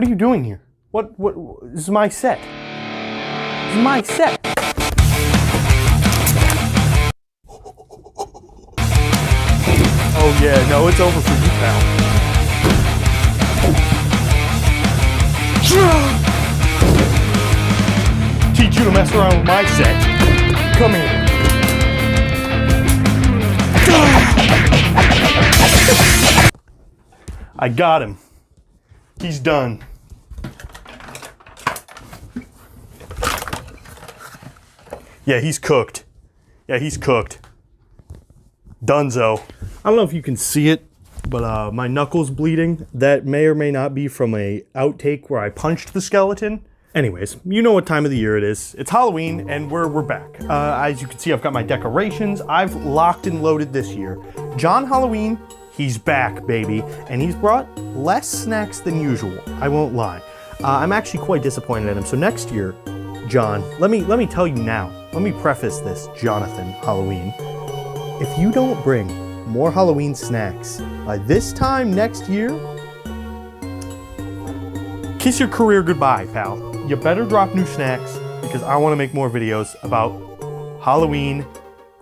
What are you doing here? What, this is my set. This is my set. Oh yeah, no, it's over for you, pal. Teach you to mess around with my set. Come here. I got him. He's done. Yeah, he's cooked. Yeah, he's cooked. Dunzo. I don't know if you can see it, but my knuckles bleeding. That may or may not be from a outtake where I punched the skeleton. Anyways, you know what time of the year it is. It's Halloween, and we're back. As you can see, I've got my decorations. I've locked and loaded this year. John Halloween, he's back, baby. And he's brought less snacks than usual, I won't lie. I'm actually quite disappointed in him. So next year, John, let me tell you now. Let me preface this, Jonathan Halloween. If you don't bring more Halloween snacks by this time next year, kiss your career goodbye, pal. You better drop new snacks because I want to make more videos about Halloween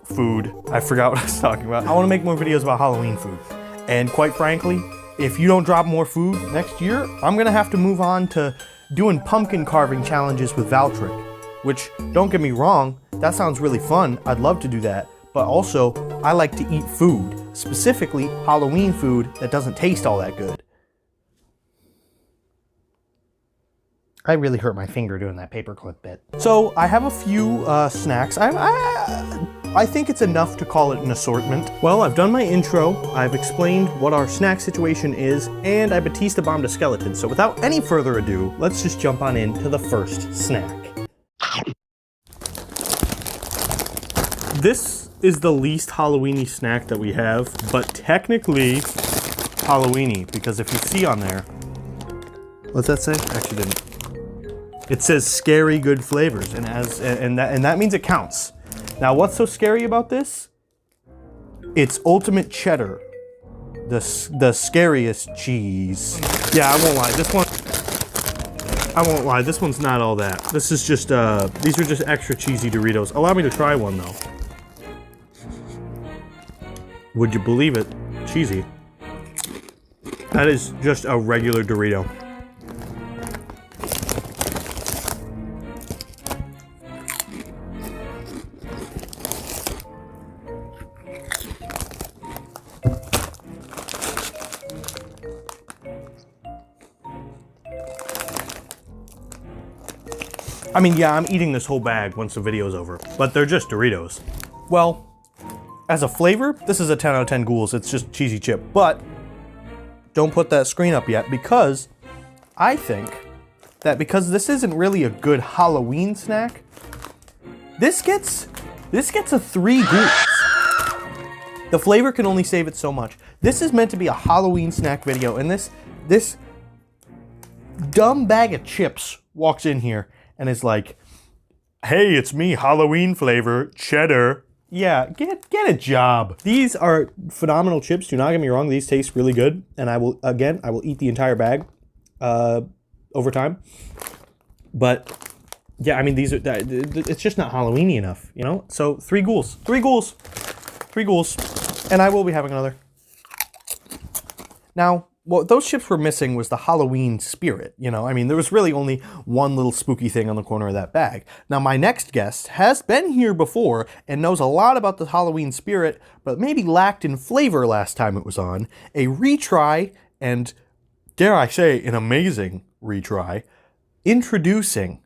food. I forgot what I was talking about. I want to make more videos about Halloween food. And quite frankly, if you don't drop more food next year, I'm going to have to move on to doing pumpkin carving challenges with Valtric. Which, don't get me wrong, that sounds really fun. I'd love to do that. But also, I like to eat food. Specifically, Halloween food that doesn't taste all that good. I really hurt my finger doing that paperclip bit. So I have a few snacks. I think it's enough to call it an assortment. Well, I've done my intro, I've explained what our snack situation is, and I Batista bombed a skeleton. So without any further ado, let's just jump on into the first snack. This is the least Halloween-y snack that we have, but technically Halloween-y, because if you see on there, what's that say? Actually didn't. It says scary good flavors, and that means it counts. Now, what's so scary about this? It's ultimate cheddar, the scariest cheese. Yeah, I won't lie. This one's not all that. This is just these are just extra cheesy Doritos. Allow me to try one though. Would you believe it? Cheesy. That is just a regular Dorito. I mean, yeah, I'm eating this whole bag once the video's over, but they're just Doritos. Well, as a flavor, this is a 10 out of 10 ghouls. It's just cheesy chip, but don't put that screen up yet because I think that because this isn't really a good Halloween snack, this gets a 3 ghouls. The flavor can only save it so much. This is meant to be a Halloween snack video, and this dumb bag of chips walks in here and is like, hey, it's me, Halloween flavor, cheddar. Yeah, get a job. These are phenomenal chips, do not get me wrong, these taste really good, and I will eat the entire bag over time. But, yeah, I mean, these are, it's just not Halloween-y enough, you know? So, 3 ghouls, and I will be having another. Now, what those chips were missing was the Halloween spirit, you know? I mean, there was really only one little spooky thing on the corner of that bag. Now, my next guest has been here before and knows a lot about the Halloween spirit, but maybe lacked in flavor last time it was on. A retry, and dare I say, an amazing retry, introducing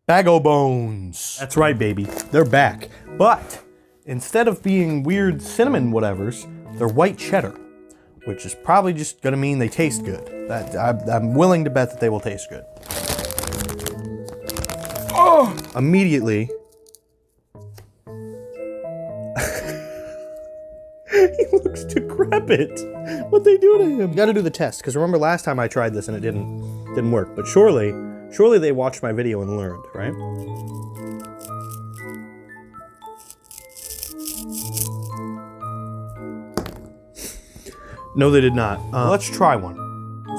Bag-O Bones. That's right, baby. They're back. But instead of being weird cinnamon whatevers, they're white cheddar, which is probably just gonna mean they taste good. I'm willing to bet that they will taste good. Oh! Immediately, he looks decrepit. What'd they do to him? You gotta do the test, because remember last time I tried this and it didn't work. But surely they watched my video and learned, right? No, they did not. Let's try one.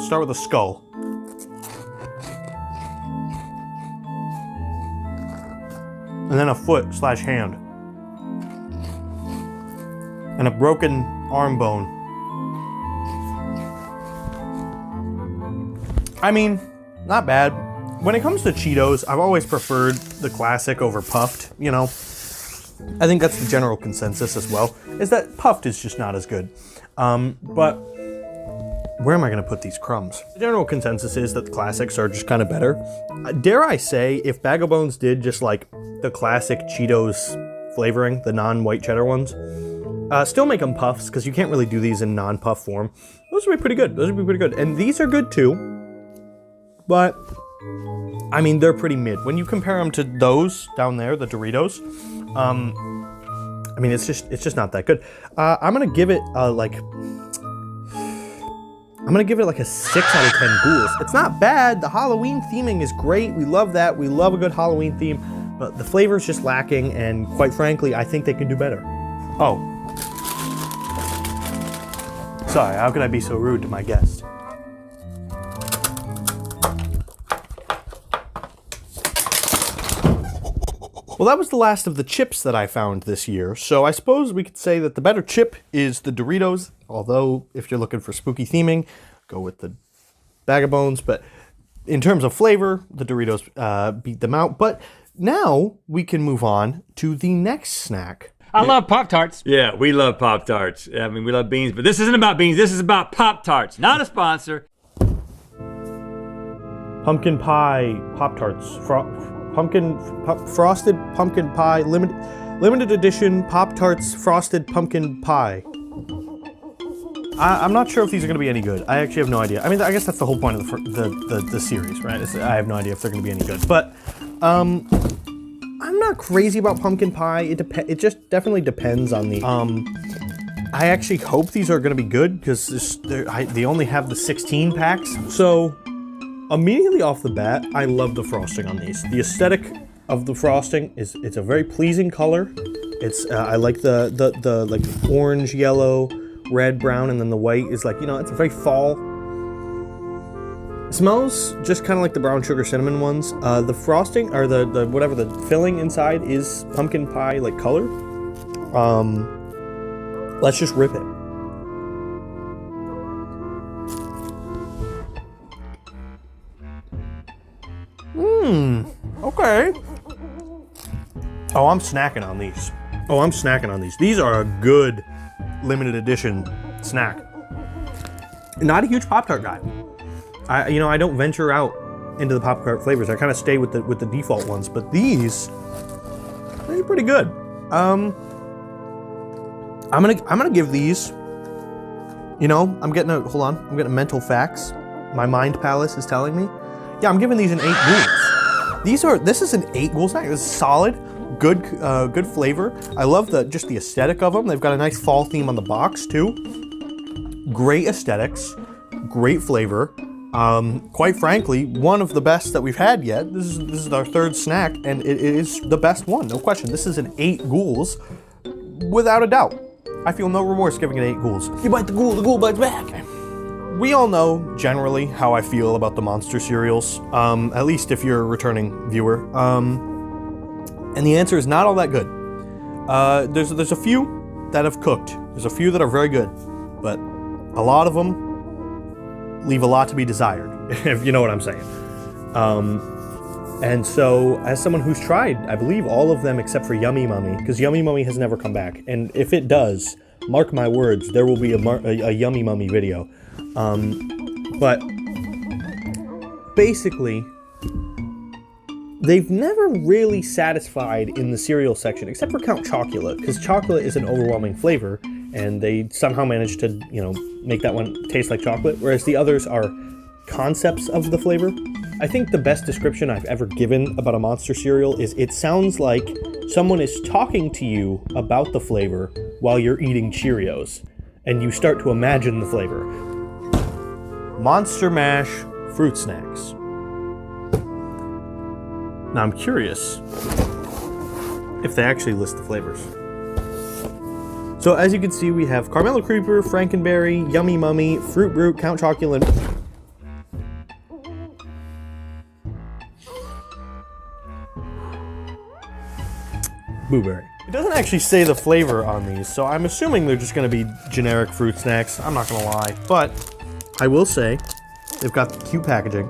Start with a skull. And then a foot/hand. And a broken arm bone. I mean, not bad. When it comes to Cheetos, I've always preferred the classic over puffed, you know. I think that's the general consensus as well, is that puffed is just not as good. But where am I gonna put these crumbs? The general consensus is that the classics are just kind of better. Dare I say, if Bag of Bones did just like the classic Cheetos flavoring, the non-white cheddar ones, still make them puffs, because you can't really do these in non-puff form. Those would be pretty good. Those would be pretty good. And these are good too, but I mean, they're pretty mid. When you compare them to those down there, the Doritos, I mean, it's just not that good. I'm gonna give it like a 6 out of 10 ghouls. It's not bad. The Halloween theming is great. We love that. We love a good Halloween theme, but the flavor is just lacking, and quite frankly, I think they can do better. Oh. Sorry, how could I be so rude to my guest? Well, that was the last of the chips that I found this year, so I suppose we could say that the better chip is the Doritos, although if you're looking for spooky theming, go with the Bag of Bones, but in terms of flavor, the Doritos beat them out. But now we can move on to the next snack. I love Pop-Tarts. Yeah, we love Pop-Tarts. I mean, we love beans, but this isn't about beans, this is about Pop-Tarts, not a sponsor. Pumpkin pie Pop-Tarts. Frosted pumpkin pie, limited edition Pop-Tarts frosted pumpkin pie. I'm not sure if these are going to be any good. I actually have no idea. I mean, I guess that's the whole point of the series, right? I have no idea if they're going to be any good. But I'm not crazy about pumpkin pie. It just definitely depends on the. I actually hope these are going to be good because they only have the 16 packs. So immediately off the bat, I love the frosting on these. The aesthetic of the frosting it's a very pleasing color. It's I like the like orange, yellow, red, brown, and then the white is like, you know, it's a very fall. It smells just kind of like the brown sugar cinnamon ones. The frosting or the whatever the filling inside is pumpkin pie like color. Let's just rip it. Okay. Oh, I'm snacking on these. These are a good limited edition snack. Not a huge Pop-Tart guy. I don't venture out into the Pop-Tart flavors. I kind of stay with the default ones, but these are pretty good. I'm gonna give these. You know, I'm getting a mental facts. My mind palace is telling me. Yeah, I'm giving these an 8 ghouls. This is an 8 ghoul snack. This is solid, good flavor. I love just the aesthetic of them. They've got a nice fall theme on the box too. Great aesthetics, great flavor. Quite frankly, one of the best that we've had yet. This is our 3rd snack, and it is the best one, no question. This is an 8 ghouls, without a doubt. I feel no remorse giving it 8 ghouls. You bite the ghoul bites back. We all know generally how I feel about the monster cereals, at least if you're a returning viewer. And the answer is not all that good. There's a few that have cooked. There's a few that are very good, but a lot of them leave a lot to be desired, if you know what I'm saying. And so, as someone who's tried, I believe, all of them except for Yummy Mummy, because Yummy Mummy has never come back, and if it does, mark my words, there will be a Yummy Mummy video. But basically, they've never really satisfied in the cereal section, except for Count Chocula, because chocolate is an overwhelming flavor, and they somehow managed to, make that one taste like chocolate, whereas the others are concepts of the flavor. I think the best description I've ever given about a monster cereal is it sounds like someone is talking to you about the flavor while you're eating Cheerios, and you start to imagine the flavor. Monster Mash fruit snacks. Now I'm curious if they actually list the flavors. So as you can see, we have Caramella Creeper, Frankenberry, Yummy Mummy, Fruit Brute, Count Chocula, Blueberry. It doesn't actually say the flavor on these, so I'm assuming they're just gonna be generic fruit snacks. I'm not gonna lie. But I will say, they've got cute packaging.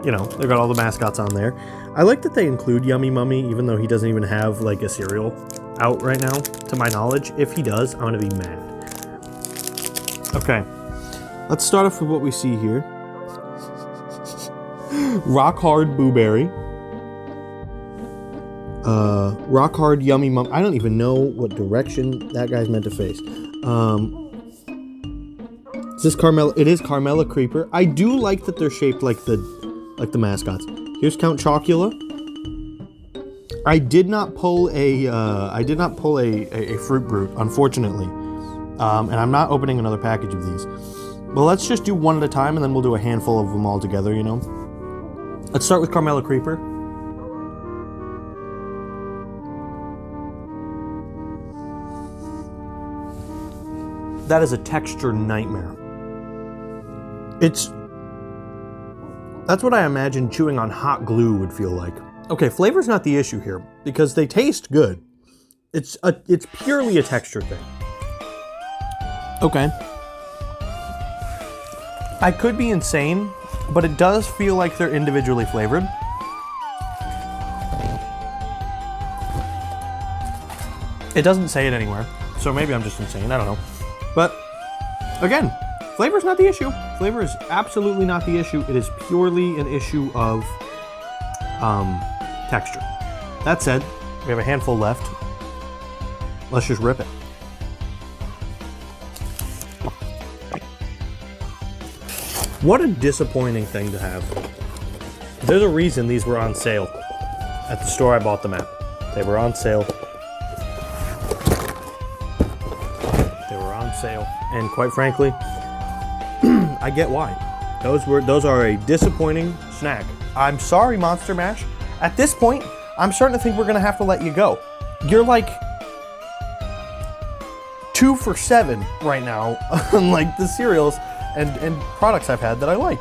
You know, they've got all the mascots on there. I like that they include Yummy Mummy, even though he doesn't even have like a cereal out right now, to my knowledge. If he does, I'm gonna be mad. Okay, let's start off with what we see here. Rock Hard Blueberry. Rock Hard Yummy Mum. I don't even know what direction that guy's meant to face. Is this Carmella? It is Caramella Creeper. I do like that they're shaped like the mascots. Here's Count Chocula. I did not pull a Fruit Brute, unfortunately, and I'm not opening another package of these. But let's just do one at a time, and then we'll do a handful of them all together. You know. Let's start with Caramella Creeper. That is a texture nightmare. That's what I imagine chewing on hot glue would feel like. Okay, flavor's not the issue here, because they taste good. It's purely a texture thing. Okay. I could be insane, but it does feel like they're individually flavored. It doesn't say it anywhere, so maybe I'm just insane, I don't know. But, again, flavor's not the issue. Flavor is absolutely not the issue. It is purely an issue of texture. That said, we have a handful left. Let's just rip it. What a disappointing thing to have. There's a reason these were on sale at the store I bought them at. They were on sale. Sale, and quite frankly, I get why. Those are a disappointing snack. I'm sorry, Monster Mash. At this point, I'm starting to think we're gonna have to let you go. You're like 2 for 7 right now on like the cereals and products I've had that I like.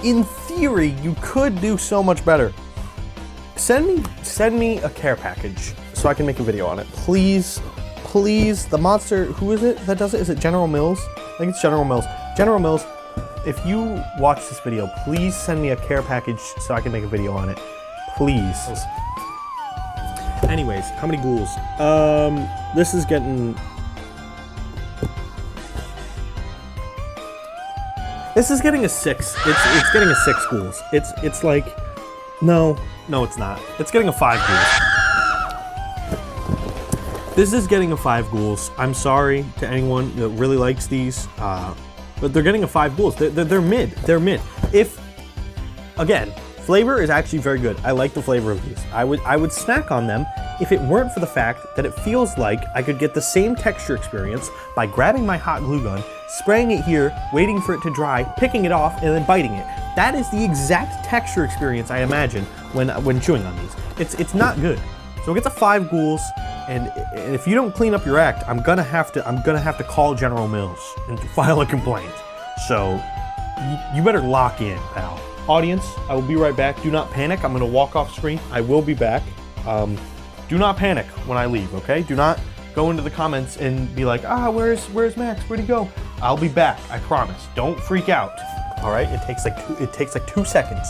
In theory, you could do so much better. Send me a care package so I can make a video on it, please. Please, the monster, who is it that does it? Is it General Mills? I think it's General Mills. General Mills, if you watch this video, please send me a care package so I can make a video on it. Please. Anyways, how many ghouls? This is getting... This is getting a 6. It's getting a 6 ghouls. It's like... No, it's not. It's getting a 5 ghouls. This is getting a 5 ghouls. I'm sorry to anyone that really likes these, but they're getting a 5 ghouls. They're mid. They're mid. If, again, flavor is actually very good. I like the flavor of these. I would snack on them if it weren't for the fact that it feels like I could get the same texture experience by grabbing my hot glue gun, spraying it here, waiting for it to dry, picking it off, and then biting it. That is the exact texture experience I imagine when chewing on these. It's not good. So it gets a 5 ghouls. And if you don't clean up your act, I'm gonna have to call General Mills and file a complaint. So you better lock in, pal. Audience, I will be right back. Do not panic. I'm gonna walk off screen. I will be back. Do not panic when I leave, okay? Do not go into the comments and be like, where's Max? Where'd he go? I'll be back. I promise. Don't freak out. All right? It takes like 2 seconds.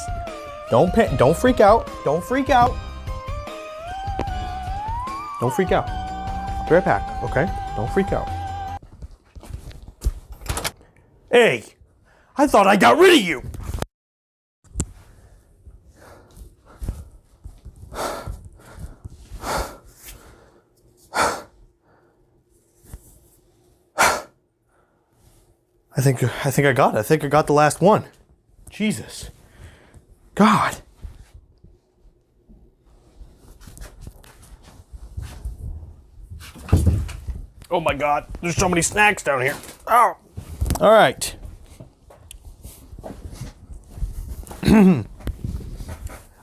Don't freak out. Don't freak out. Don't freak out. I'll be right back, okay? Don't freak out. Hey, I thought I got rid of you. I think I got it. I think I got the last one. Jesus. God. Oh my God, there's so many snacks down here. Oh. All right.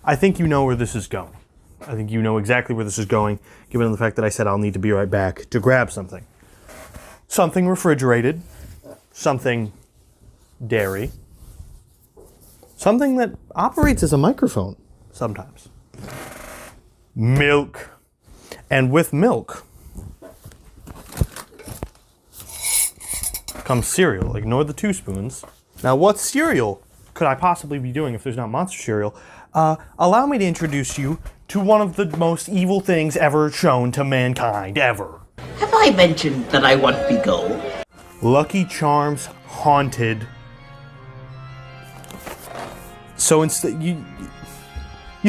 I think you know where this is going. I think you know exactly where this is going, given the fact that I said I'll need to be right back to grab something. something refrigerated, something dairy, something that operates as a microphone sometimes. Milk. And with milk comes cereal. Ignore the 2 spoons. Now, what cereal could I possibly be doing if there's not Monster cereal? Allow me to introduce you to one of the most evil things ever shown to mankind, ever. Have I mentioned that I want Bigo? Lucky Charms Haunted. So instead, you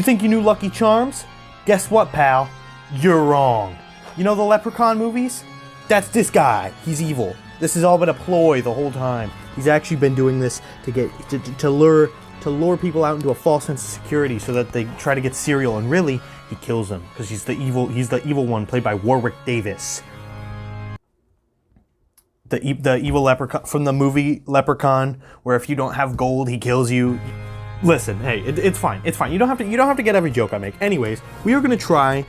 think you knew Lucky Charms? Guess what, pal? You're wrong. You know the Leprechaun movies? That's this guy. He's evil. This has all been a ploy the whole time. He's actually been doing this to lure people out into a false sense of security so that they try to get cereal, and really he kills them because he's the evil one, played by Warwick Davis. The evil leprechaun from the movie Leprechaun, where if you don't have gold, he kills you. Listen, hey, it's fine. It's fine. You don't have to get every joke I make. Anyways, we are gonna try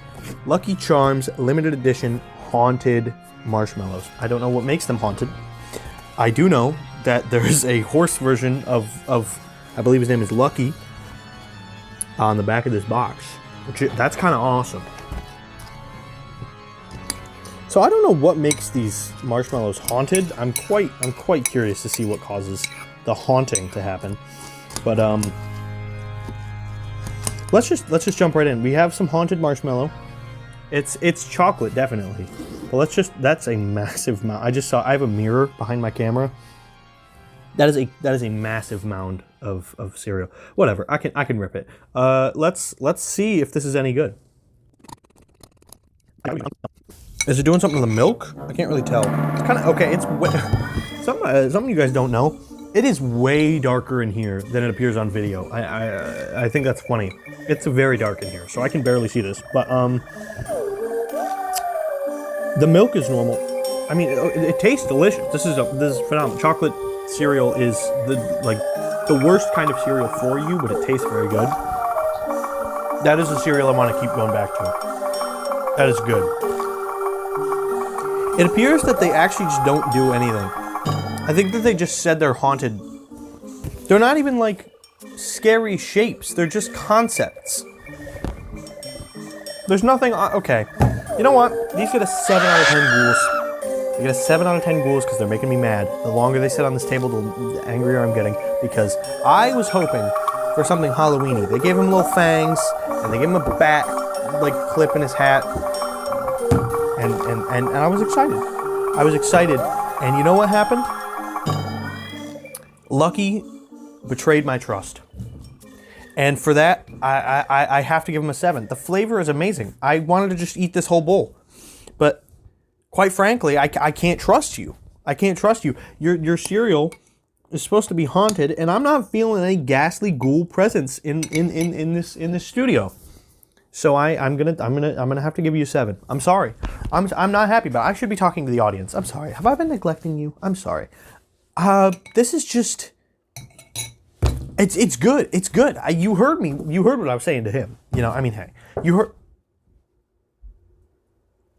Lucky Charms limited edition haunted marshmallows. I don't know what makes them haunted. I do know that there is a horse version of I believe his name is Lucky on the back of this box, that's kind of awesome. So I don't know what makes these marshmallows haunted. I'm quite curious to see what causes the haunting to happen. But let's just jump right in. We have some haunted marshmallow. It's chocolate, definitely. But that's a massive mound. I have a mirror behind my camera. That is a massive mound of cereal. Whatever, I can rip it. Let's see if this is any good. Is it doing something to the milk? I can't really tell. It's kind of okay. It's something you guys don't know. It is way darker in here than it appears on video. I think that's funny. It's very dark in here, so I can barely see this. But the milk is normal. I mean, it tastes delicious. This is phenomenal. Chocolate cereal is the worst kind of cereal for you, but it tastes very good. That is a cereal I want to keep going back to. That is good. It appears that they actually just don't do anything. I think that they just said they're haunted. They're not even like scary shapes. They're just concepts. There's nothing, okay. You know what? These get a 7 out of 10 ghouls. They get a 7 out of 10 ghouls because they're making me mad. The longer they sit on this table, the angrier I'm getting, because I was hoping for something Halloween-y. They gave him little fangs, and they gave him a bat, like, clip in his hat. And I was excited. I was excited. And you know what happened? Lucky betrayed my trust. And for that, I have to give him a 7. The flavor is amazing. I wanted to just eat this whole bowl. But quite frankly, I can't trust you. I can't trust you. Your cereal is supposed to be haunted, and I'm not feeling any ghastly ghoul presence in this studio. So I'm gonna have to give you a 7. I'm sorry. I'm not happy about it. I should be talking to the audience. I'm sorry. Have I been neglecting you? I'm sorry. This is just. It's good. It's good. You heard me. You heard what I was saying to him. You know. I mean, hey, you heard.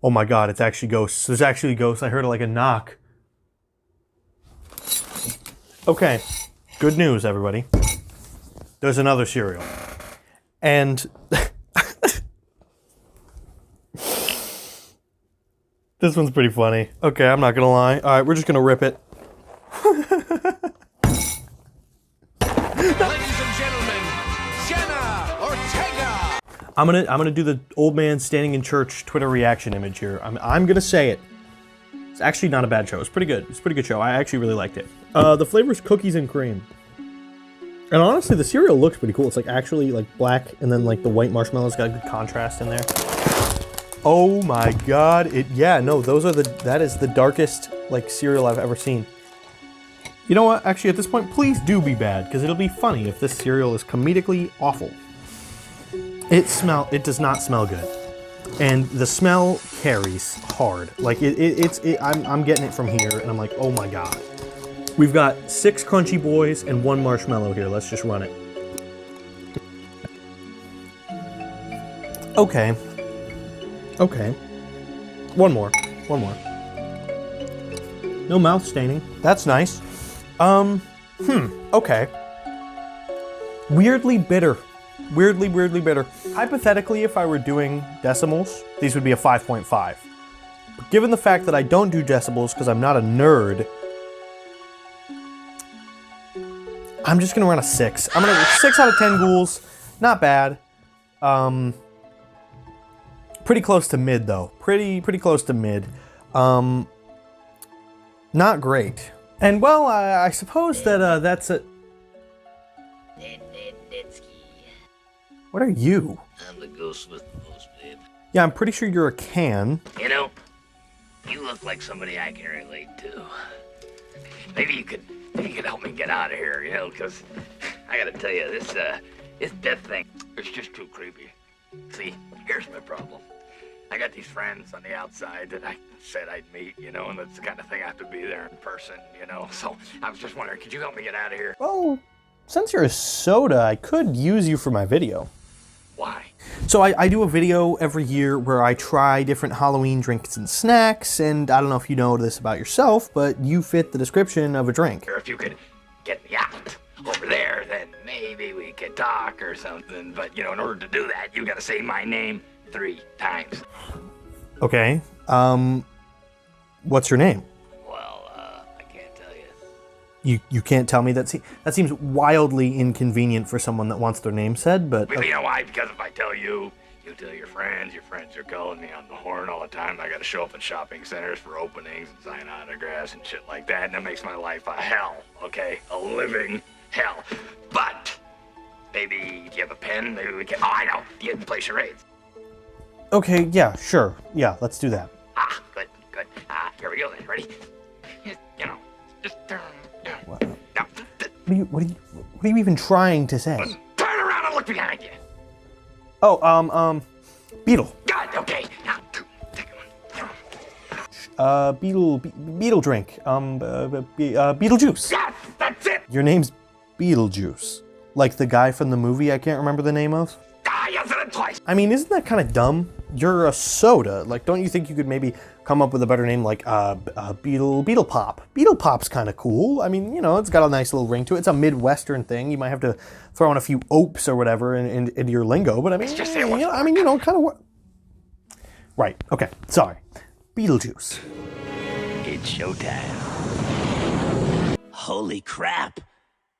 Oh my God! It's actually ghosts. There's actually ghosts. I heard like a knock. Okay. Good news, everybody. There's another cereal, and. This one's pretty funny. Okay, I'm not gonna lie. All right, we're just gonna rip it. Ladies and gentlemen, Jenna Ortega. I'm gonna do the old man standing in church Twitter reaction image here. I'm gonna say it. It's actually not a bad show. It's pretty good. It's a pretty good show. I actually really liked it. The flavor is cookies and cream. And honestly, the cereal looks pretty cool. It's like actually like black, and then like the white marshmallows got a good contrast in there. Oh my God! That is the darkest like cereal I've ever seen. You know what? Actually, at this point, please do be bad, because it'll be funny if this cereal is comedically awful. It does not smell good, and the smell carries hard. Like I'm getting it from here, and I'm like, oh my God. We've got 6 crunchy boys and 1 marshmallow here. Let's just run it. Okay. Okay. One more. No mouth staining. That's nice. Okay. Weirdly bitter. Weirdly bitter. Hypothetically, if I were doing decimals, these would be a 5.5. But given the fact that I don't do decimals because I'm not a nerd, I'm just gonna run a 6. I'm gonna 6 out of 10 ghouls. Not bad. Pretty close to mid though. Pretty close to mid. Not great. And well, I suppose that that's it. What are you? I'm the ghost with the most, babe. Yeah, I'm pretty sure you're a can. You know, you look like somebody I can relate to. Maybe you could help me get out of here, you know, because I gotta tell you, this death thing, it's just too creepy. See, here's my problem. I got these friends on the outside that I said I'd meet, you know, and that's the kind of thing I have to be there in person, you know. So I was just wondering, could you help me get out of here? Well, since you're a soda, I could use you for my video. Why? So I do a video every year where I try different Halloween drinks and snacks, and I don't know if you know this about yourself, but you fit the description of a drink. Or if you could get me out over there, then maybe we could talk or something. But, you know, in order to do that, you gotta say my name 3 times. Okay, what's your name? Well, I can't tell you. You can't tell me that? That seems wildly inconvenient for someone that wants their name said, but... Well, you know why? Because if I tell you, you tell your friends are calling me on the horn all the time. I gotta show up in shopping centers for openings and sign autographs and shit like that, and that makes my life a hell, okay? A living hell. But, maybe, if you have a pen, maybe we can... Oh, I know! You can play charades. Okay, yeah, sure. Yeah, let's do that. Ah, good. Here we go then. Ready? You know, just turn. What? No. What are you even trying to say? Turn around and look behind you. Oh, beetle. Good. Okay. Now, take one. Beetle drink. Beetlejuice. Yes, that's it. Your name's Beetlejuice. Like the guy from the movie I can't remember the name of? Ah, you said it twice. I mean, isn't that kind of dumb? You're a soda. Like, don't you think you could maybe come up with a better name like Beetle Pop? Beetle Pop's kind of cool. I mean, you know, it's got a nice little ring to it. It's a Midwestern thing. You might have to throw in a few opes or whatever into your lingo, but I mean, just say kind of what? Right. Okay. Sorry. Beetlejuice. It's showtime. Holy crap.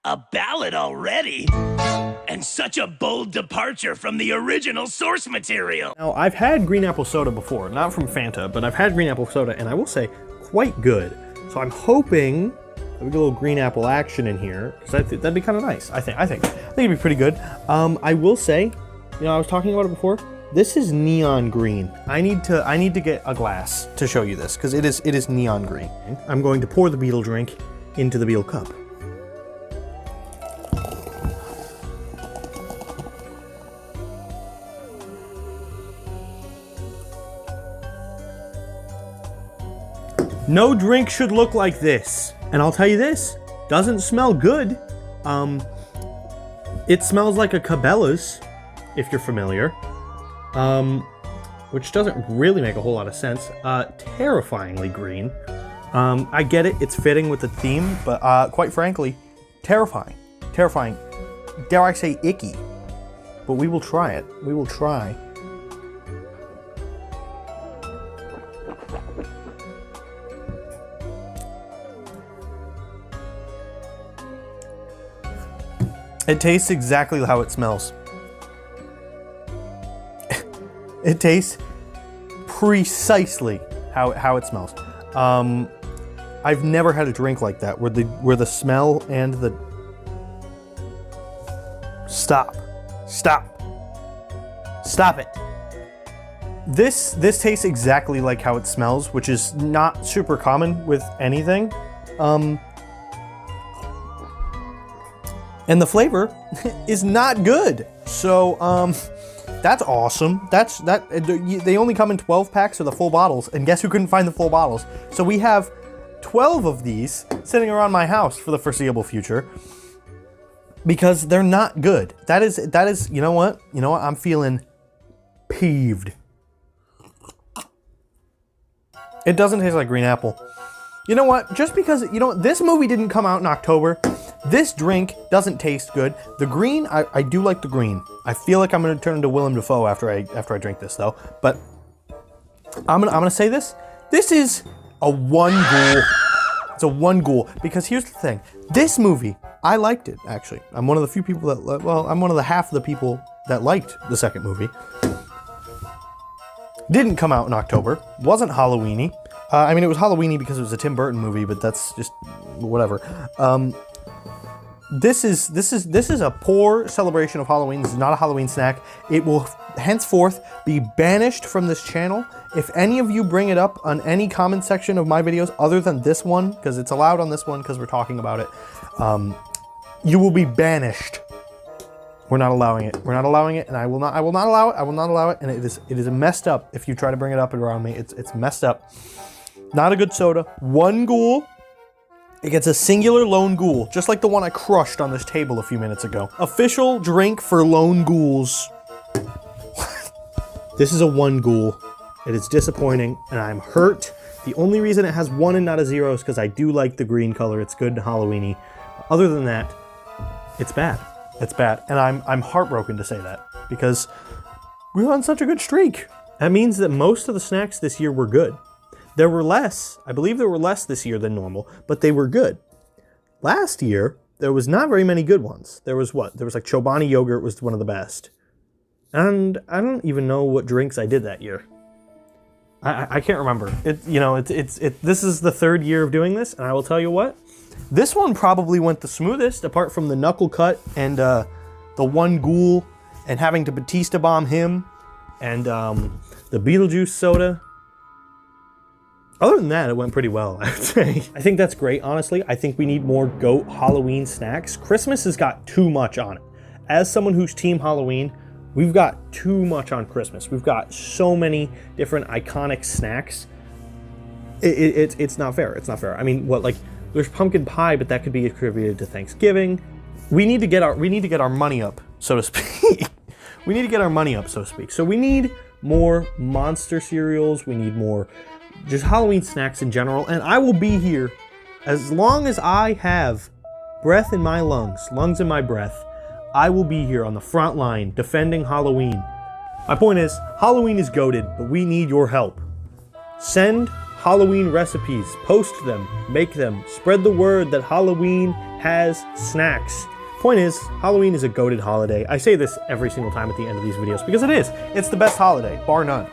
A ballad already? And such a bold departure from the original source material. Now, I've had green apple soda before, not from Fanta, but I've had green apple soda, and I will say, quite good. So I'm hoping that we get a little green apple action in here, because that'd be kind of nice. I think it'd be pretty good. I will say, you know, I was talking about it before. This is neon green. I need to get a glass to show you this, because it is neon green. I'm going to pour the beetle drink into the beetle cup. No drink should look like this. And I'll tell you this, doesn't smell good. It smells like a Cabela's, if you're familiar. Which doesn't really make a whole lot of sense. Terrifyingly green. I get it, it's fitting with the theme, but quite frankly, terrifying. Terrifying. Dare I say icky. But we will try it. We will try. It tastes exactly how it smells. It tastes precisely how it smells. I've never had a drink like that where the smell and the stop it. This tastes exactly like how it smells, which is not super common with anything. And the flavor is not good. So, that's awesome. They only come in 12 packs or the full bottles, and guess who couldn't find the full bottles? So we have 12 of these sitting around my house for the foreseeable future because they're not good. That is, you know what? I'm feeling peeved. It doesn't taste like green apple. You know what? Just because, you know, this movie didn't come out in October, this drink doesn't taste good. The green, I do like the green. I feel like I'm gonna turn into Willem Dafoe after I drink this though. But I'm gonna say this. This is a 1 ghoul. It's a 1 ghoul, because here's the thing. This movie, I liked it, actually. I'm one of the few people that, well, I'm one of the half of the people that liked the second movie. Didn't come out in October, wasn't Halloween-y. I mean, it was Halloween-y because it was a Tim Burton movie, but that's just whatever. This is a poor celebration of Halloween. This is not a Halloween snack. It will henceforth be banished from this channel. If any of you bring it up on any comment section of my videos other than this one, because it's allowed on this one because we're talking about it, you will be banished. We're not allowing it. We're not allowing it, and I will not allow it. I will not allow it, and it is messed up if you try to bring it up around me. It's messed up. Not a good soda. 1 ghoul. It gets a singular lone ghoul, just like the one I crushed on this table a few minutes ago. Official drink for lone ghouls. This is a 1 ghoul. It is disappointing, and I'm hurt. The only reason it has 1 and not a 0 is because I do like the green color. It's good and Halloween-y. Other than that, it's bad. It's bad, and I'm heartbroken to say that, because we were on such a good streak. That means that most of the snacks this year were good. There were less, I believe there were less this year than normal, but they were good. Last year, there was not very many good ones. There was what? There was like Chobani yogurt was one of the best. And I don't even know what drinks I did that year. I can't remember. This is the 3rd year of doing this, and I will tell you what, this one probably went the smoothest, apart from the knuckle cut and the 1 ghoul and having to Batista bomb him and the Beetlejuice soda. Other than that, it went pretty well, I would say. I think that's great, honestly. I think we need more goat Halloween snacks. Christmas has got too much on it. As someone who's team Halloween, we've got too much on Christmas. We've got so many different iconic snacks. It's not fair. It's not fair. I mean, what, like, there's pumpkin pie, but that could be attributed to Thanksgiving. We need to get our money up, so to speak. We need to get our money up, so to speak. So we need more monster cereals. We need more just Halloween snacks in general. And I will be here as long as I have breath in my lungs in my breath. I will be here on the front line defending Halloween. My point is, Halloween is goated, but we need your help. Send Halloween recipes, post them, make them, spread the word that Halloween has snacks. Point is, Halloween is a goated holiday. I say this every single time at the end of these videos because it is. It's the best holiday, bar none.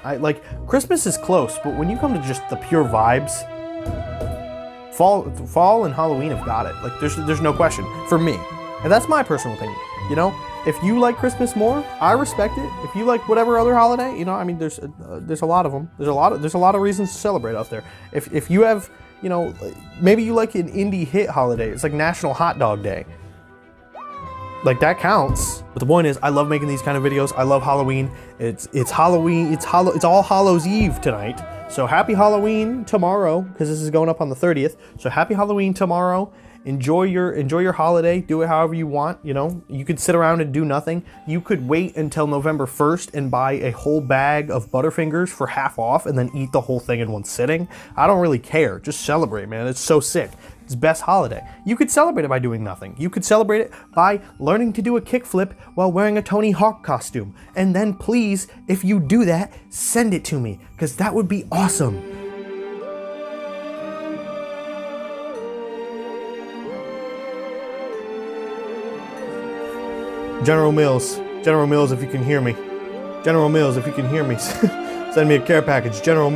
Christmas is close, but when you come to just the pure vibes, fall and Halloween have got it. Like, there's no question for me, and that's my personal opinion. You know, if you like Christmas more, I respect it. If you like whatever other holiday, you know, I mean, there's a lot of them. There's a lot of reasons to celebrate out there. If you have, you know, maybe you like an indie hit holiday. It's like National Hot Dog Day. Like, that counts. But the point is, I love making these kind of videos. I love Halloween. It's Halloween. It's All Hallows Eve tonight. So happy Halloween tomorrow, because this is going up on the 30th. So happy Halloween tomorrow. Enjoy your holiday. Do it however you want. You know, you could sit around and do nothing. You could wait until November 1st and buy a whole bag of Butterfingers for half off and then eat the whole thing in one sitting. I don't really care. Just celebrate, man. It's so sick. It's best holiday. You could celebrate it by doing nothing. You could celebrate it by learning to do a kickflip while wearing a Tony Hawk costume. And then please, if you do that, send it to me, because that would be awesome. General Mills, if you can hear me. General Mills, if you can hear me. Send me a care package, General Mills.